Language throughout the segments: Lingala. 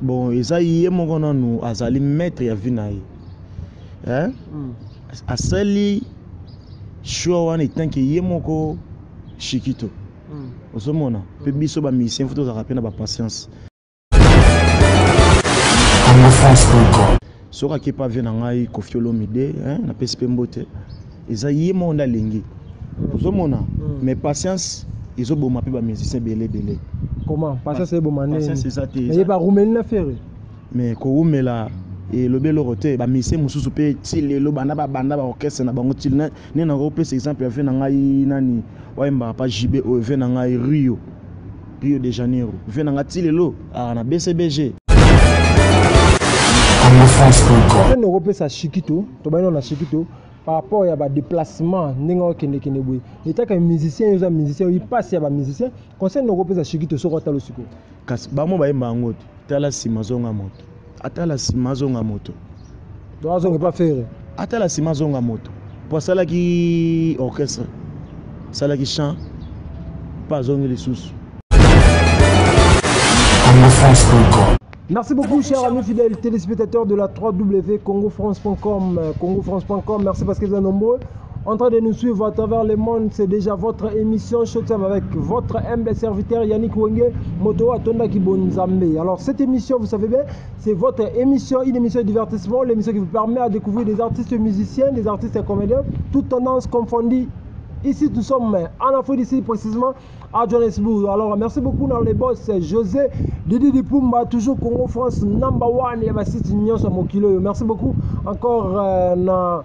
Bon, eza yé moko nanu azali maître ya vie na ye. Hein? Asali choix wana etanke yé moko Shikito. Osomona pe biso ba musicien faut tozaka pe na ba patience. Soka ki pa vie na ngai Koffi Olomide, hein, na pesi pe mbote. Eza yé moko ndalengi. Osomona mais patience ils ont boma pe ba musicien belé. Comment? Patience est bomane. Patience c'est ça te. Mais pas roumen na faire. Mais ko rumela et le belo roté ba musicien mususu pe tilelo banda ba orchestre na bango til ne na ko pesa exemple ya vie na ngai nani waimba pa JB o vie na ngai Rio de Janeiro vie na ngai tilelo na BCBG. On a repéré ça Shikito, to ba na Shikito par rapport à ba déplacement ninga kende boy. État que musicien ils musicien il passe ya ba musicien conseil no repéré ça Shikito so ko talo siko. Kasi ba mo ba yemba ngoto tala simazonga moto. Atala simazonga moto. Donc on ne peut pas faire. Atala simazonga moto. Pour ça là qui orchestre. Ça là qui chant pas zonga les sous. Merci beaucoup, chers amis fidèles téléspectateurs de la 3W CongoFrance.com. CongoFrance.com, merci parce que vous êtes nombreux en train de nous suivre à travers le monde. C'est déjà votre émission Showtime avec votre humble serviteur Yannick Wenge, Moto Atonda Kibonzambe. Alors, cette émission, vous savez bien, c'est votre émission, une émission de divertissement, l'émission qui vous permet de découvrir des artistes musiciens, des artistes et comédiens, toutes tendances confondues. Ici, nous sommes en Afrique, ici précisément à Johannesburg. Alors, merci beaucoup dans les boss. José Didi Dipumba, toujours Congo France number one. Et merci beaucoup encore.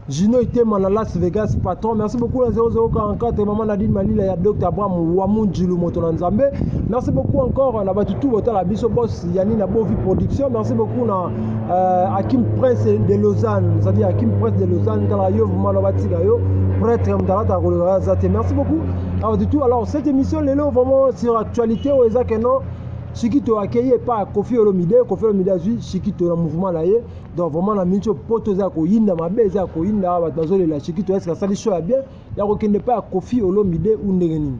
Gino Itema na Las Vegas patron. Merci beaucoup la 0044 maman Nadine Malila ya Dr Abraham Wamunjilu Moto Nzambe. Merci beaucoup encore na batutu bota la biso boss Yani na Bovi Production. Merci beaucoup na Hakim Prince de Lausanne, c'est-à-dire Hakim Prince de Lausanne dans la yo vraiment batika yo prêtre mdalata ko zate. Merci beaucoup. Alors cette émission lelo vraiment sur actualité au ezakeno Shikito accueilli par Koffi Olomide. Koffi Olomide a vu Shikito dans le mouvement là. Donc vraiment la minute poto za ko yinda mabe za ko yinda batazole la Shikito est-ce que ça les choix bien. Ya ko kende pas Koffi Olomide ou ndengeni.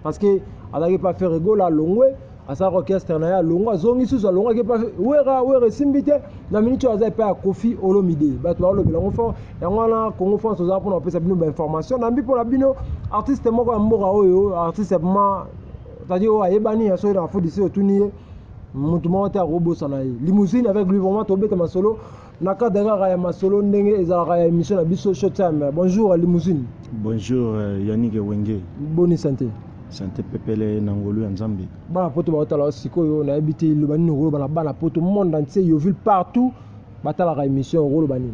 Parce que alaki pas faire ego la longwe à sa orchestre na ya longwa zongi sous longwa qui pas wera simbite la minute za pas Koffi Olomide. Ba to lo bilango fort ya ngwana Congo France za pour pesa bino ba information na mbi pour la bino artiste moko mboka oyo artiste vraiment c'est-à-dire ayebani ya so na fo d'ici otuniye mutu mota robo sana limousine avec lui vraiment tomber ma solo na cadre ya masolo ndenge ezalaka ya émission na biso Showtime. Bonjour limousine. Bonjour Yannick Wenge. Bonne santé. Santé pepele na ngolu ya Nzambe. Bana poto ba tala sikoyo na ebiti lobani ngolo bana poto monde entier yo ville partout batala ka émission ngolo bani.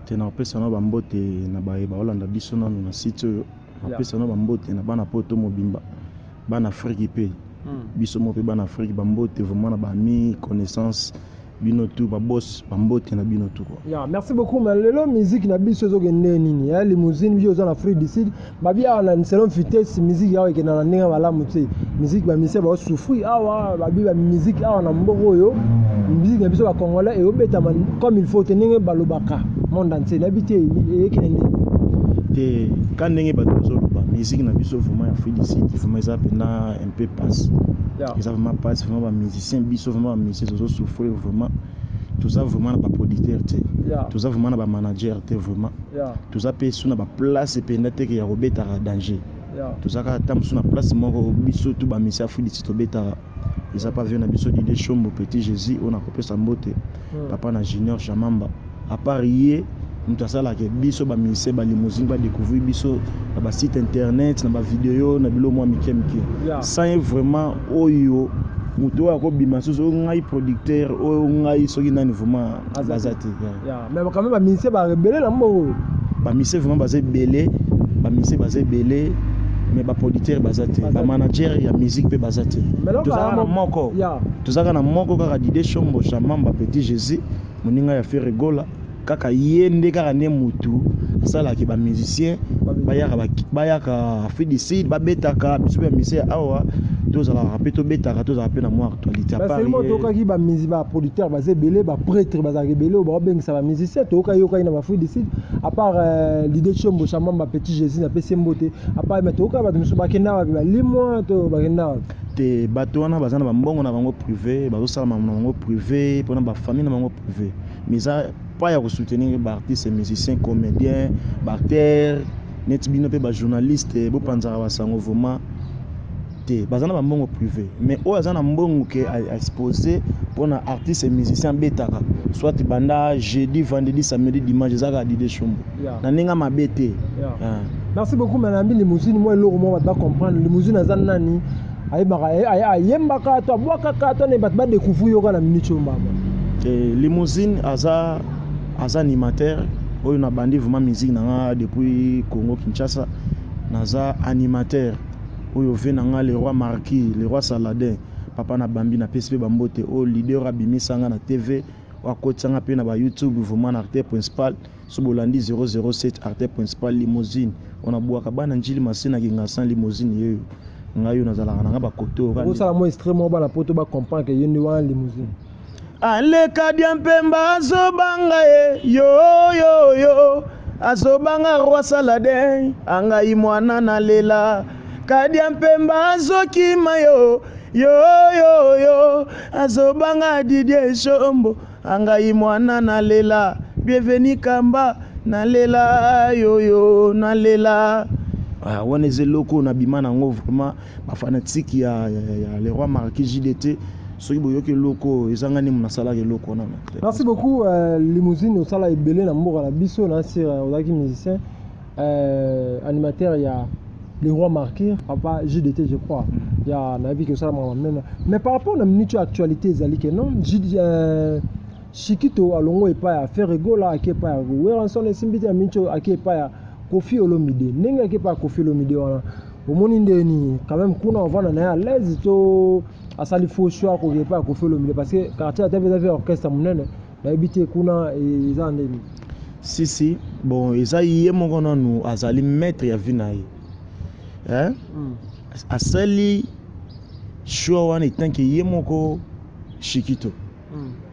Tena pesa na bambote na ba Hollande biso na site yo. Pesa na bambote na bana poto mobimba. Ban Afrique pe biso mo pe ban Afrique bambote vraiment na ba mi connaissance bino tout ba boss bambote na bino tout quoi. Ya merci beaucoup mais lelo musique na biso zo gende nini ya limousine bio za na Afrique du Sud ba bia na selon vitesse musique ya ke na ndinga bala muté musique ba mise ba souffrir awa ba bi ba musique awa na mboko yo musique na biso ba congolais et obeta man comme il faut tenir balobaka monde entier l'habité et kende te quand ndenge ba zo musique na biso vraiment ya Afrique du Sud vraiment ça pena un peu passe ils ont vraiment passe vraiment ba musicien biso vraiment musicien zo souffrir vraiment tout ça vraiment na ba producteur tout ça vraiment na ba manager vraiment tout ça pe suna ba place pena te que ya robeta danger tout ça ka tam suna place moko biso tout ba musicien Afrique du Sud obeta ils a pas vu na biso d'idée Chombo Petit Jésus on a copié sa mbote papa na Junior Chamamba à parier nous avons que biso ba musicien ba limousine ba découvrir biso na ba site internet na ba vidéo na bilo moi miké sans vraiment oyo muto wa ko bima so ngai producteur o ngai soki nani vraiment bazate mais quand même ba musicien ba rebelle na mbo ba musicien vraiment bazé belé ba musicien bazé belé mais ba producteur bazate ba manager ya musique pe bazate tout ça na moko tout ça na moko ka Didé Chombo Chamamba Petit Jésus moninga ya faire rigola kaka yende kaka ne mutu sala ki ba musicien bayaka Afrique du Sud babetaka biso ya musicien awa tozala rapeto betaka tozala pe na mo actualité à part c'est toka ki ba musique ba producteur bazé belé ba prêtre bazaki belé ba bengisa ba musicien toka yoka na Afrique du Sud à part l'idée Chombo Chamamba Petit Jésus na pese mbote à part mais toka ba musu bakenda ba limwa to bakenda te bato wana baza na bambongo na bango privé bazosala na bango privé mpona bafamille na bango privé mais eza pas ya kosoutenir baartiste musicien comédien baacteur neti bino mpe bajournaliste bopanzaka basango vraiment te baza na bambongo privé mais oyo aza na mbongo ke aexpose mpona artiste musicien abetaka soit banda jeudi vendredi samedi dimanche ezaka Didé Chombo na ndenge mabe te. Merci beaucoup Manambi Limousine moi eloko mo bato comprendre Limousine aza nani ayembaka to abwakaka to ne bato badécouvrir yoka na minute mbama. Limousine aza animateur oyo na bandi vraiment musique nanga depuis Congo Kinshasa naza animateur oyo ve nanga le roi Marquis le roi Saladin papa na bambi na PSP bambote o leader abimisanga na TV wakotsanga pe na ba YouTube vraiment na artiste principal Sobolandi 007 artiste principal Limousine on a bwaka bana njili masina kinga sans Limousine yeyo ngayo nazalaka nanga bakoto ko sala mo extrêmement bana poto ba comprendre que yeni wa Limousine aleka diampemba azobanga yo azobanga roi Saladin angai mwana na lela kadiampemba azokima yo azobanga Didé Chombo angai mwana na lela bienvenue kamba na lela yo na lela wana ezeloko na bima nango vraiment bafanatique ya le roi Marquis JDT soki boyoki loko ezangani munasalaki loko nana. Merci beaucoup Limousine osala ebele na mboka na biso na sir ozaki musicien animateur ya le roi Marquis papa JDT je crois ya na vie que ça mais par rapport à minute actualité ezali que non Shikito alongo epa ya faire rigola akepa ya Weranson esimbiti ya minute akepa ya Koffi Olomide ndenge akepa Koffi Olomide wana omoni ndeni quand même kuna ovana na à l'aise to asali faux choix ko kepa Koffi Olomide parce que quartier avait orchestre munene na ebité kuna eza ndeni si bon eza yé moko nanu azali maître ya vinaye asali choix wana itanki yé moko Shikito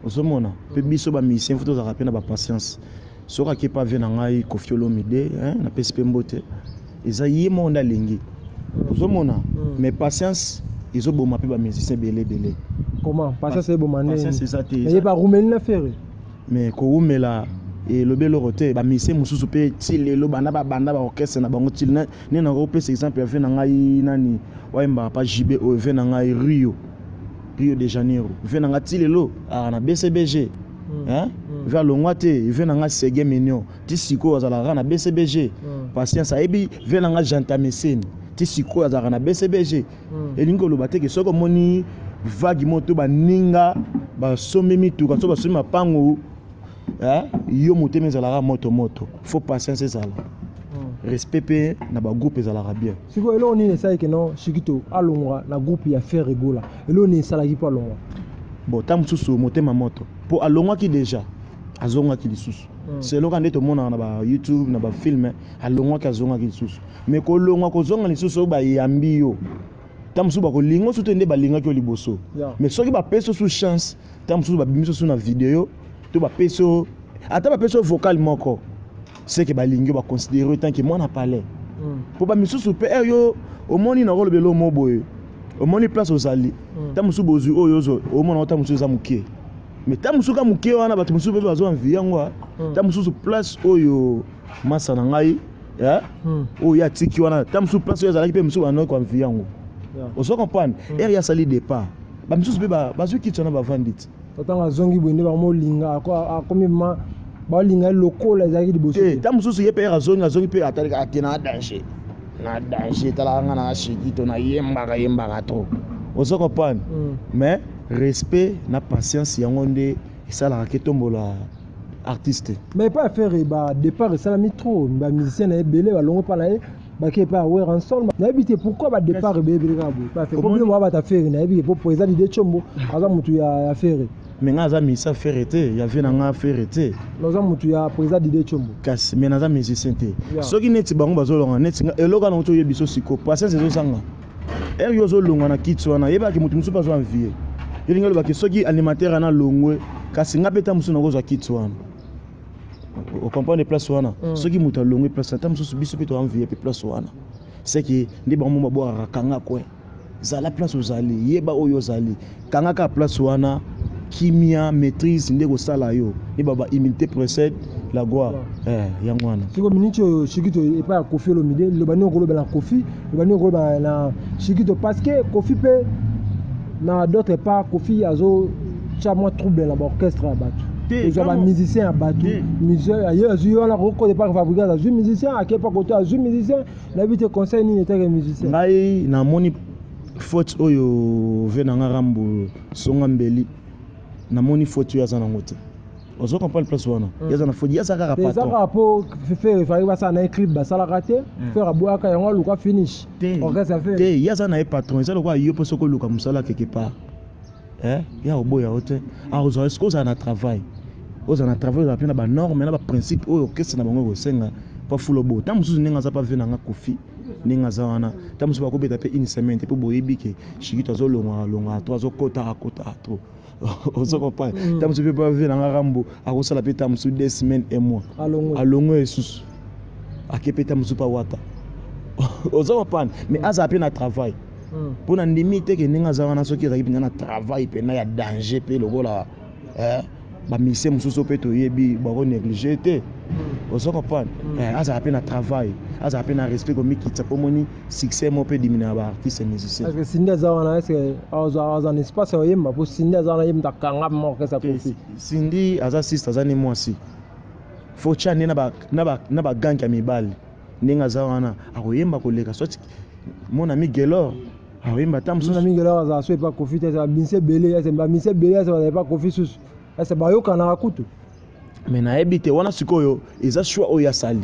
osomona pe biso ba musicien faut tozaka pe na ba patience soka ke pa vena ngai Koffi Olomide na PSP mbote eza yé moko ndalengi osomona mais patience ezoboma pe ba musicien belé comment patience eboma ne patience ezate et ba roumeli na faire mais ko umela et lobelo roté ba musicien mususu pe tilelo banda ba orchestre na bango til ne na ko pesa exemple vena ngai nani waimba pa JB o vena ngai Rio de Janeiro venanga tilelo na BCBG vers longwate venanga Sege Mignon tisiko azalaka na BCBG patience aibi venanga Jantamesene tisiko azalaka na BCBG elingo lobate ke soko moni vague moto baninga basombi mituka so basombi mapango yo motema ezalaka moto faut patience ezala respect pe na ba groupe ezalaka bien siko elo ni esa ke non Shikito alongwa na groupe ya faire rigola elo ni sala ki pa longwa bon tam susu motema moto po alongwa ki déjà azongwa ki lisusu c'est loka ndeto mona na ba YouTube na ba film alongwa ki azongwa ki lisusu mais ko longwa ko zonga lisusu ba yambi yo tam susu ba ko lingo suto nde ba linga ki liboso mais soki ba peso sous chance tam susu ba bimiso sous na vidéo to ba peso ata ba peso vocal moko c'est que balingi ba considérer tant que moi na palais pour ba misusu pe yo omoni na rolo belo moboye omoni place ozali ta musu bozu oyo omona ta musu za mukie mais ta musu ka mukie wana batu musu pe bazo envie yango ta musu place oyo masa na ngai oyo ya tiki wana ta musu place oyo azalaki pe musu bana ko envie yango ozo comprendre ya sali départ ba misusu pe bazo kitana ba vandit otanga zongi bwende ba mo linga akomi ma balinga lokola ezaki liboso ta mususu ye pe azongi pe atalika atina danger talanga na Shikito na yembaka trop ozo comprendre mais respect na patience yango nde esalaka ke tombola artiste mais pas faire ba départ esalami trop ba musicien na ebele balongo pa na ye bake pa Weranson na ebité pourquoi ba départ ebele ka bo pas faire problème wa ba ta faire na ebité pour président Didé Chombo aza mutu ya faire mais ngaza misa ferete ya vena nga ferete loza mutu ya président Didé Chombo kasi mais naza musicien te soki neti bango bazolonga neti eloka na mutu yebiso siko patience ezosanga yo zolonga na kitso wana yebaki mutu musu bazo envie yelinga lobaki soki animateur na longwe kasi nga peta musu na kozwa kitso wana o comprendre place wana soki mutu alongwe place ta musu biso pe to envie pe place wana c'est que ndi bango babwa kanga kwe zala place ozali yeba oyo ozali kanga ka place wana kimia maîtrise ndeko sala yo et baba immunité précède la gloire yango wana siko minute Shikito et pas Kofi Olomide le bani okolo na Kofi le bani okolo na Shikito parce que Kofi peut na d'autres part Kofi azo chambre trouble la orchestre à battu et ça va musicien à battu musicien ailleurs yo na roko de pas fabriquer ça musicien à quel pas côté à musicien la vie te conseil ni était musicien ngai na moni faute oyo venanga rambo songa mbeli na moni faute ya zana ngote ozo comprendre place wana ya zana faute ya saka patron ça rapport faire faire ça na clip ba sala raté faire aboaka yango luka finish orchestre fait te ya zana e patron ça lokwa yo poso ko luka musala quelque part ya oboya hote a ozo est-ce que ça na travail ozo na travail za pena ba norme na ba principe oyo orchestre na bango ko senga pa fulo bo ta musuzu ninga za pa venanga Kofi ninga za wana ta musuzu ba ko beta pe une semaine pe boyebi ke Shikito zo longa to zo kota to ozo comprendre ta musuzu pe venir na rambo a ko sala pe ta musuzu 2 semaines et mois alongo esusu akepe ta musuzu pa wata ozo comprendre mais aza pe na travail pour na limite ke ninga za wana soki ezaki na travail pe na ya danger pe lokola ba mission mususu pe to yebi ba ko négliger te ozo comprendre aza pe na travail aza pe na respect comme kitsa pour moni succès mo pe diminuer ba artiste musicien parce que sinda za wana est-ce que aza un espace oyemba pour sinda za wana yemba kanga mo que ça Kofi sindi aza sister za ni mwasi faut chane na ba gang ya mibali ninga za wana akoyemba koleka soit mon ami Gelor akoyemba tamsu mon ami Gelor za so pas Kofi te ça binse belé ça ba binse belé ça va pas Kofi sous ça ba yo kana kutu mais na ebite wana sikoyo eza choix oya sali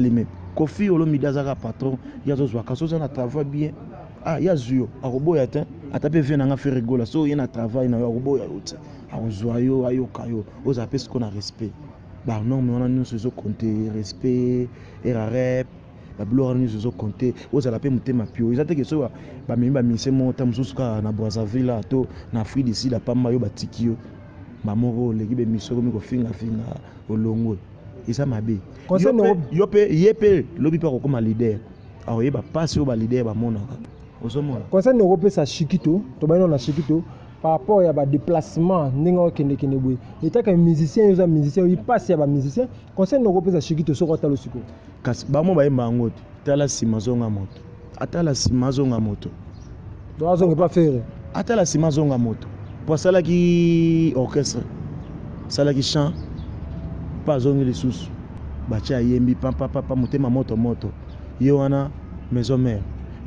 me Kofi Olomide azaka patron ya zo zwaka so na travail bien ya zuyo akoboya te atape vena nga faire rigola so yena travail na yo akoboya yote akozwa yo ayoka yo oza pe siko na respect ba non mais on a nous zo compter respect rep ba blora nous zo compter oza la pe mutema pio eza te ke so ba mimi ba mise mo ta mususu ka na Brazzaville to na Afrique d'ici la pamba yo batiki yo ba moko leki be misoko mi ko finga olongo isa mabe yepe lobi pa ko koma leader aoye ba passe yo ba leader ba monaka osomona concerne Europe sa Shikito to ba na Shikito par rapport ya ba déplacement ndinga kende boy eta ka musicien yo za musicien il passe ya ba musicien concerne Europe sa Shikito so ko talo siko kasi ba mo ba yemba ngoto tala simazonga moto atala simazonga moto do azonga pas faire atala simazonga moto pour ça là qui orchestre ça là qui chant pas zongi les sous bacha yembi papa mutema moto yewana maison mère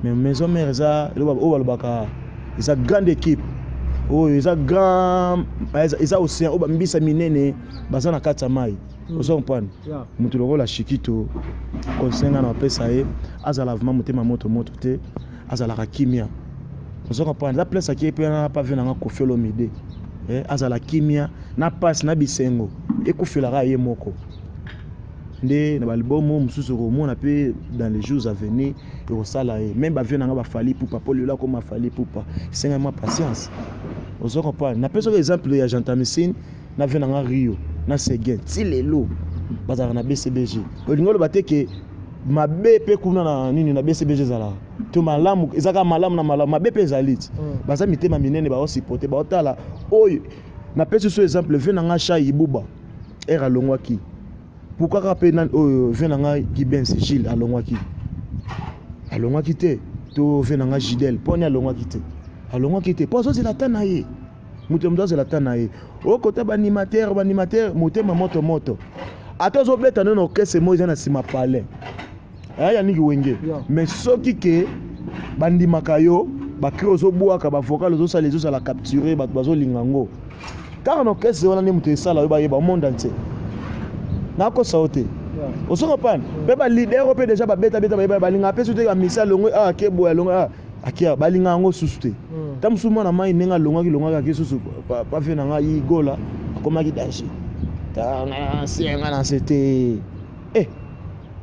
mais maison mère ça o balobaka isa grande équipe isa grand isa océan o bambisa minene baza na kata mai ozo comprendre mutu lokola Shikito konsenga na pesa ye azala vraiment mutema moto te azala ka kimia ozo comprendre la place qui peut na pas venir na Kofi Olomide azala kimia na passe na bisengo ekufela ye moko nde na balbomo mususu ko mona pe dans les jours à venir et au sala même ba venanga ba fali poupa pour là comme fali poupa c'est vraiment patience ozo comprendre na peso exemple ya Jantamissine na venanga Rio na Seguin ti lelo bazara na BCBG olingolo bateke mabe pe kuna na nini na BCBG zala to malamu ezaka malamu na malamu mabe pe zalit baza mitema minene ba osipote ba otala oyo na peso so exemple venanga Cha Ibuba era longwaki pourquoi ka na venanga Gibensi Gilles alongwaki te to venanga Gidel poni alongwaki te pozo zela tanaye mutu mdozo la tanaye o kota ba animateur mutema moto atozo beta no orchestre mo na sima palais ya niki wenge mais soki ke bandimaka yo bakri ozobwaka bavocal ozosala capturer bato bazolingango car no orchestre wana ne mutu esala yo bayeba monde entier nako saute osoko pan pe ba leader pe déjà ba beta balinga pe soute ka misa longo akebo longo akia balinga ngo susute tamsu mona mai nenga longa ki susu pa fe nanga igola akoma ki dashi ta na sienga na c'était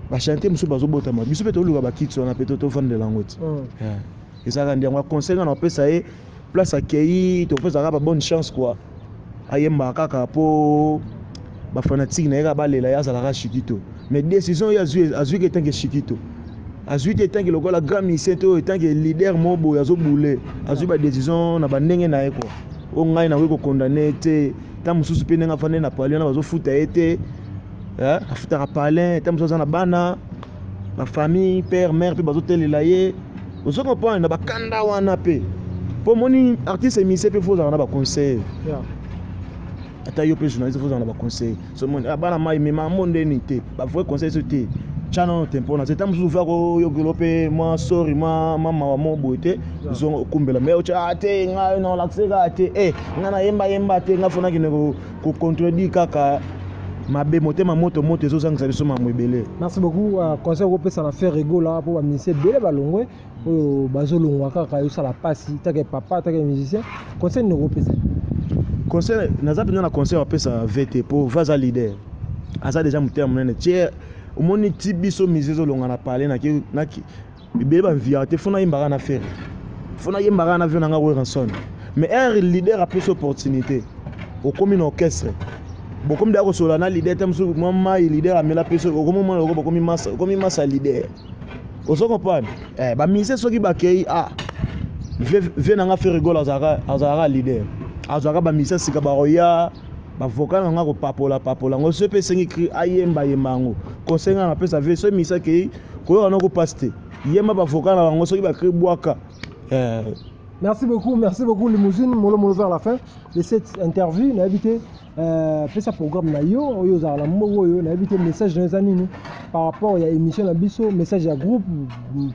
ba chanter musu bazobota ma biso pe to luka ba kitso na pe to vendre langoti ezaka ndia ngwa conseil na pesa e place akei to pesa ka bonne chance quoi ayemba kaka po ba fanatique na yaka balela ya zalaka Shikito mais décision ya azui que tant que Shikito Ensuite, il y a la grande mission, il y a le leader mobo, il y a des décisions, il y a des on a une condamné, il y a des choses qui sont faites, il y a des choses qui sont faites, la famille, père, mère, puis les hôtels, les vous comprenez, il y a des kanda wana pe. Pour mon artiste émissé, il faut avoir des conseils. Ata yo pe journaliste, il faut avoir des conseils. Ce monde, abana mai mais ma monde n'était. Ba faut conseil sur te. Channel tempo na c'est temps souvent ko yo golope moi sorry moi mama mo boite. Zo kumbela mais o cha te nga no l'accès ga te nga na yemba te nga fona ki ko contredire kaka. Mabe motema moto zo sangisa biso ma mwebele. Merci beaucoup. Conseil européen ça na fait rigolo là pour ministre bele balongwe o bazolongwa kaka yo sala pasi take papa take musicien. Conseil européen. Conseil naza pena conseil européen ça VT pour vaza leader. Asa déjà muter monene tie o moni tibiso mizezo longa na parler na ki bele ba vérité fona yimbaka na faire. Fona yimbaka na faire na nga ranson. Mais un leader a plus d'opportunités. Au commun orchestre. Bon comme d'accord sur la leader tam sur moi leader amela peso comme moi le comme massa leader on se comprend ba mise soki ba kei vient nga faire rigolo azara leader azara ba mise sika ba roya ba vocal nga ko papola ngo se pe sengi cri ayemba yemango conseil nga pesa ve so mise kei ko na ko paste yemba ba vocal ngo soki ba cri boaka Merci beaucoup Limousine, molo vers la fin de cette interview. On a évité ce programme na yo, oyo za la moko yo, on a évité message dans les amis par rapport à l'émission la biso, message à groupe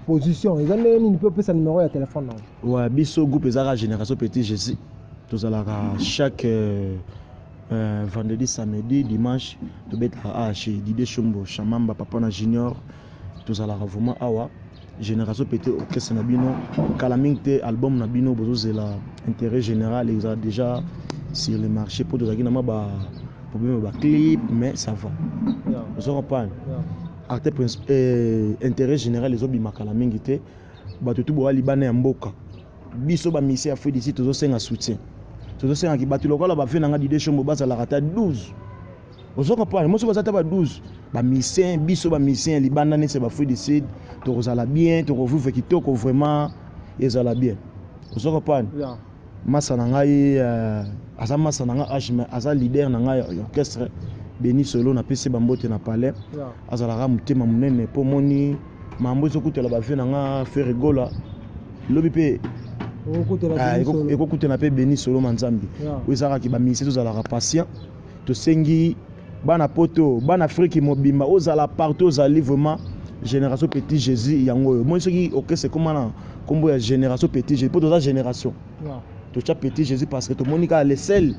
position. Les amis ni peut passer numéro de téléphone. Ouais, biso groupe ezara génération petit Jésus. Tous à chaque vendredi, samedi, dimanche, to bet chez Didier Chombo, Chamamba Papa na Junior, tous à la vraiment awa. Génération pété orchestre nabino kalamingte album nabino bozozela intérêt général ils ont déjà sur le marché pour deux na ba problème ba clip mais ça va vous comprenez arte intérêt général les obima kalamingte ba tout bo libanais ya mboka biso ba mission fait d'ici tozo senga soutien tozo senga ki batu lokola ba vena nga Didier Chombo basa la rata 12 vous comprenez moi so bazata ba 12 ba mission biso ba mission libanda ne se ba fruit d'ici to kozala bien to kovivre kitoko vraiment ezala bien vous comprenez massa na ngai asa massa na ngai asa leader na ngai orchestre Beni Solo na pese bambote na palais azala ga mutema munene po moni mambo ezokutela ba vie na nga faire rigola lobi pe ekokutela pe Beni Solo manzambi ezaka ki ba mission tozala patient to sengi bana poto bana Afrique mobimba ozala partout ozali vraiment génération petit Jésus yango moi ce qui OK c'est comment là comme ya génération petit Jésus pour toute génération to cha petit Jésus parce que tout monika les seuls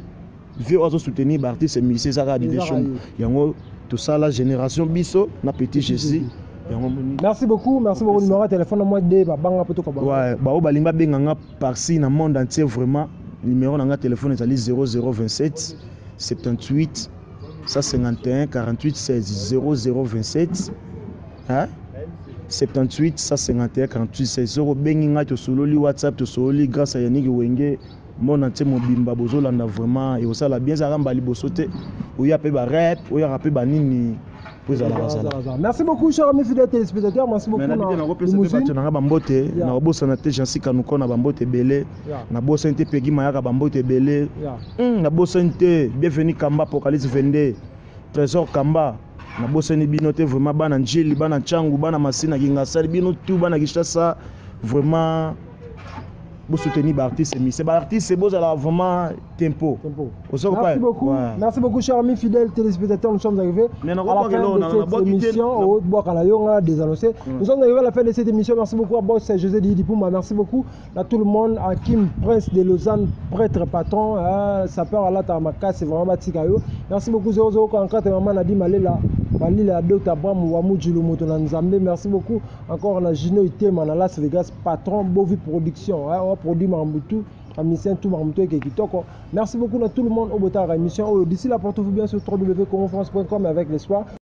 vieux ozo soutenir artiste musicien ça Didier Chombo yango tout ça la génération biso na petit Jésus yango merci beaucoup numéro de téléphone moi de banga poto ko ouais ba o balinga benganga par-ci na monde entier vraiment numéro na téléphone ezali 0027 78 151 48 16 0027 78 151 48 16 bengi nga to sololi WhatsApp to sololi grâce à Yannick Wenge mon entier mobimba bozolanda vraiment et osala bien ça ramba liboso te oya pe ba rap oya rapé ba nini pour ala basala. Merci beaucoup chers amis fidèles téléspectateurs, merci beaucoup na bino na bambote na bosa na te Jansi Kanuko na bambote belé na bosa nte Peggy Mayaka bambote belé na bosa nte bienvenue Kamba Apocalypse 22 Trésor Kamba na bosani bino te vraiment bana njeli bana changu bana masina kinga sali bino tout bana kishasa vraiment bo soutenir ba artiste mais c'est ba artiste beau là vraiment tempo. Merci beaucoup chers amis fidèles téléspectateurs, nous sommes arrivés à la fin de cette émission au Bois-Kalayo des annoncés. Nous sommes arrivés à la fin de cette émission. Merci beaucoup à Boss José Didipouma, merci beaucoup à tout le monde, à Kim Prince de Lausanne, prêtre patron, sapeur à la Tamaka, c'est vraiment Matikayo. Merci beaucoup 00 44 maman Nadi Malela Malila Dota Bram Wamu Djulu Motonanzambe. Merci beaucoup encore à Gino Ite Manala Vegas patron Bovi Production, on produit Mambutu. Merci beaucoup à tout le monde au Botard émission. D'ici là, portez-vous bien sur www.congofrance.com avec l'espoir